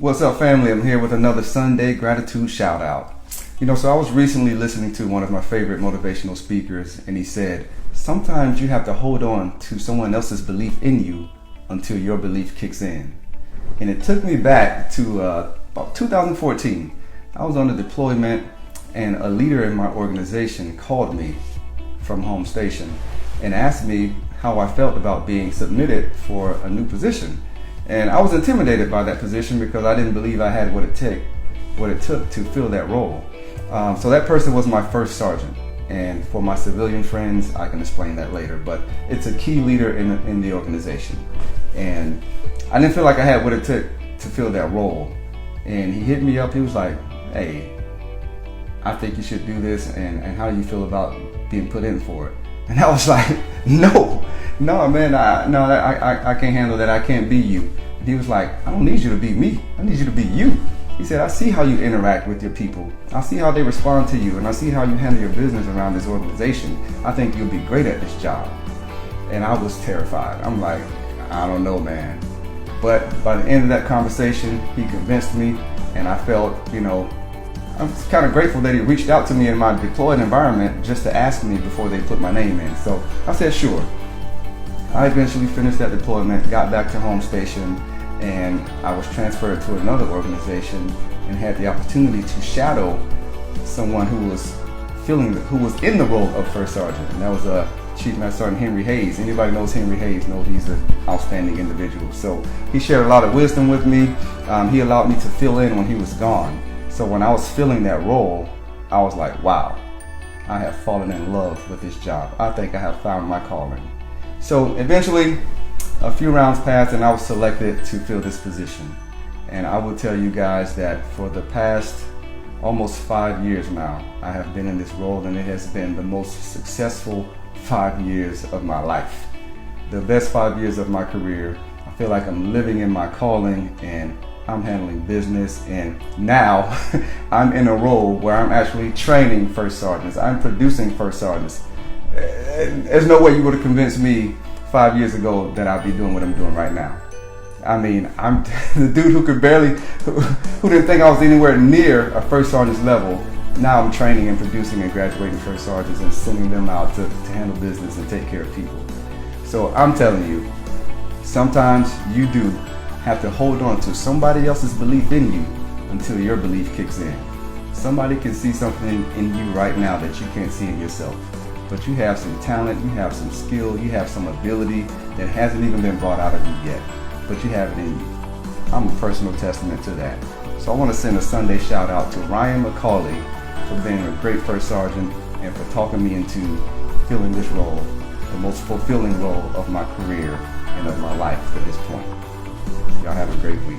What's up, family? I'm here with another Sunday gratitude shout out. So I was recently listening to one of my favorite motivational speakers, and he said, sometimes you have to hold on to someone else's belief in you until your belief kicks in. And it took me back to about 2014. I was on a deployment, and a leader in my organization called me from home station and asked me how I felt about being submitted for a new position. And I was intimidated by that position because I didn't believe I had what it took to fill that role. So that person was my first sergeant. And for my civilian friends, I can explain that later. But it's a key leader in the organization. And I didn't feel like I had what it took to fill that role. And he hit me up. He was like, "Hey, I think you should do this. And how do you feel about being put in for it?" And I was like, no, man, I can't handle that. I can't be you. And he was like, "I don't need you to be me. I need you to be you." He said, "I see how you interact with your people. I see how they respond to you, and I see how you handle your business around this organization. I think you'll be great at this job." And I was terrified. I'm like, I don't know, man. But by the end of that conversation, he convinced me, and I felt, I'm kind of grateful that he reached out to me in my deployed environment just to ask me before they put my name in. So I said, sure. I eventually finished that deployment, got back to home station, and I was transferred to another organization and had the opportunity to shadow someone who was in the role of first sergeant, and that was Chief Master Sergeant Henry Hayes. Anybody knows Henry Hayes knows he's an outstanding individual. So he shared a lot of wisdom with me. He allowed me to fill in when he was gone. So when I was filling that role, I was like, wow, I have fallen in love with this job. I think I have found my calling. So eventually, a few rounds passed and I was selected to fill this position. And I will tell you guys that for the past almost 5 years now, I have been in this role, and it has been the most successful 5 years of my life. The best 5 years of my career. I feel like I'm living in my calling, and I'm handling business, and now I'm in a role where I'm actually training first sergeants. I'm producing first sergeants. There's no way you would have convinced me 5 years ago that I'd be doing what I'm doing right now. I mean, I'm the dude who didn't think I was anywhere near a first sergeant's level. Now I'm training and producing and graduating first sergeants and sending them out to handle business and take care of people. So I'm telling you, sometimes you do have to hold on to somebody else's belief in you until your belief kicks in. Somebody can see something in you right now that you can't see in yourself. But you have some talent, you have some skill, you have some ability that hasn't even been brought out of you yet. But you have it in you. I'm a personal testament to that. So I want to send a Sunday shout out to Ryan McCauley for being a great first sergeant and for talking me into filling this role, the most fulfilling role of my career and of my life at this point. Y'all have a great week.